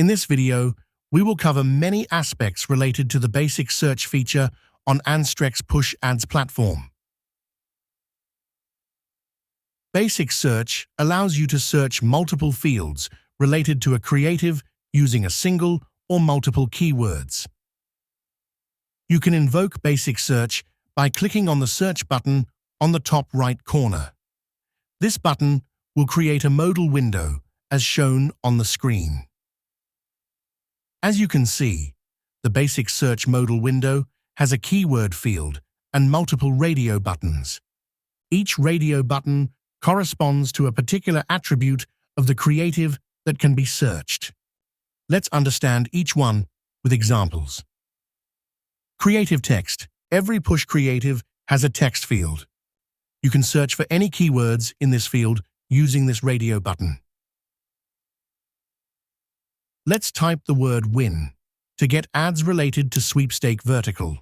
In this video, we will cover many aspects related to the basic search feature on Anstrex Push Ads platform. Basic search allows you to search multiple fields related to a creative using a single or multiple keywords. You can invoke basic search by clicking on the search button on the top right corner. This button will create a modal window as shown on the screen. As you can see, the basic search modal window has a keyword field and multiple radio buttons. Each radio button corresponds to a particular attribute of the creative that can be searched. Let's understand each one with examples. Creative text. Every push creative has a text field. You can search for any keywords in this field using this radio button. Let's type the word win to get ads related to sweepstake vertical.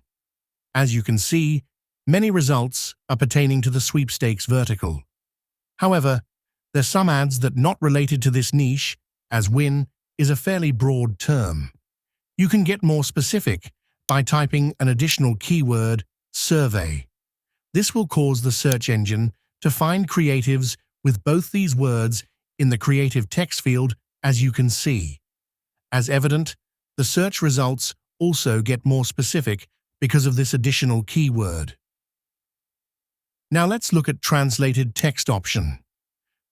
As you can see, many results are pertaining to the sweepstakes vertical. However, there's some ads that not related to this niche, as win is a fairly broad term. You can get more specific by typing an additional keyword, survey. This will cause the search engine to find creatives with both these words in the creative text field, as you can see. As evident, the search results also get more specific because of this additional keyword. Now let's look at translated text option.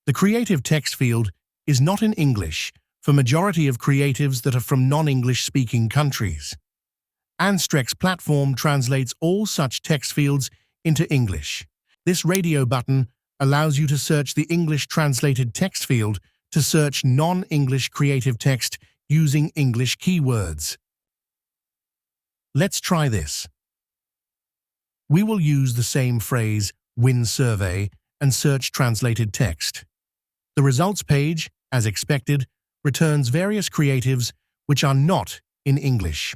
The creative text field is not in English for majority of creatives that are from non-English speaking countries. Anstrex platform translates all such text fields into English. This radio button allows you to search the English translated text field to search non-English creative text using English keywords. Let's try this. We will use the same phrase, win survey, and search translated text. The results page, as expected, returns various creatives which are not in English.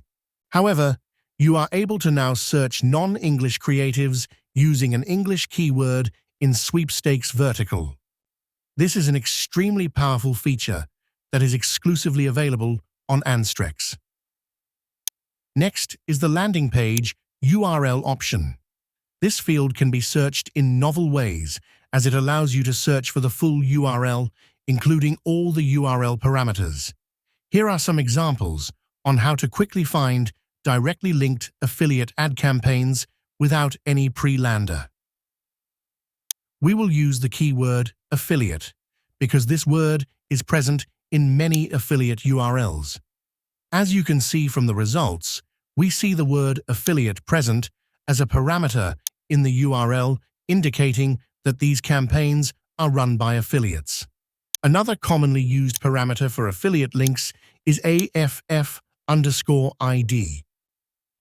However, you are able to now search non-English creatives using an English keyword in sweepstakes vertical. This is an extremely powerful feature that is exclusively available on Anstrex. Next is the landing page URL option. This field can be searched in novel ways as it allows you to search for the full URL, including all the URL parameters. Here are some examples on how to quickly find directly linked affiliate ad campaigns without any pre-lander. We will use the keyword affiliate because this word is present in many affiliate URLs. As you can see from the results, we see the word affiliate present as a parameter in the URL, indicating that these campaigns are run by affiliates. Another commonly used parameter for affiliate links is AFF_ID.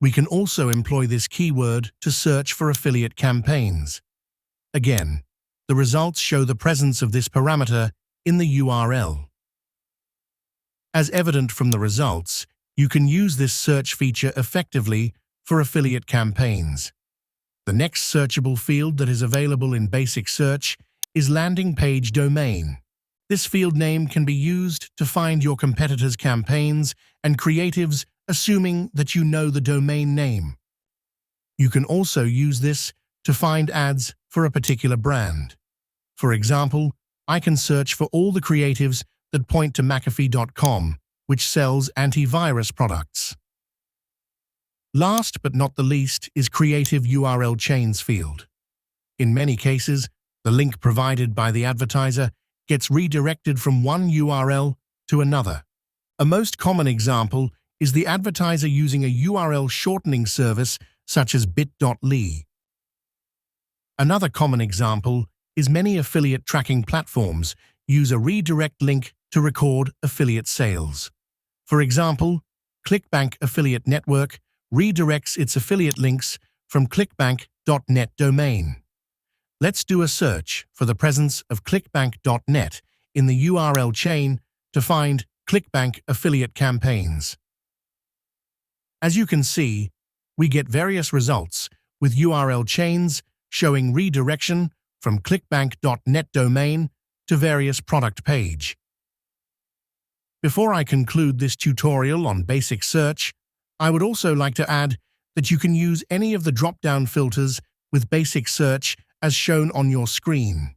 We can also employ this keyword to search for affiliate campaigns. Again, the results show the presence of this parameter in the URL. As evident from the results, you can use this search feature effectively for affiliate campaigns. The next searchable field that is available in basic search is landing page domain. This field name can be used to find your competitors' campaigns and creatives, assuming that you know the domain name. You can also use this to find ads for a particular brand. For example, I can search for all the creatives that point to McAfee.com, which sells antivirus products. Last but not the least is creative URL chains field. In many cases, the link provided by the advertiser gets redirected from one URL to another. A most common example is the advertiser using a URL shortening service such as bit.ly. Another common example is many affiliate tracking platforms use a redirect link to record affiliate sales. For example, ClickBank Affiliate Network redirects its affiliate links from clickbank.net domain. Let's do a search for the presence of clickbank.net in the URL chain to find ClickBank affiliate campaigns. As you can see, we get various results with URL chains showing redirection from clickbank.net domain to various product page. Before I conclude this tutorial on basic search, I would also like to add that you can use any of the drop-down filters with basic search as shown on your screen.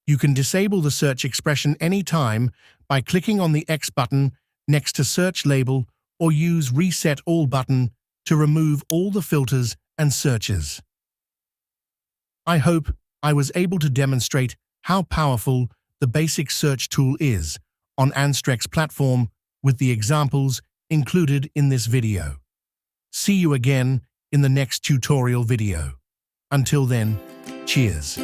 You can disable the search expression anytime by clicking on the X button next to search label or use Reset All button to remove all the filters and searches. I hope I was able to demonstrate how powerful the basic search tool is on Anstrex platform with the examples included in this video. See you again in the next tutorial video. Until then, cheers.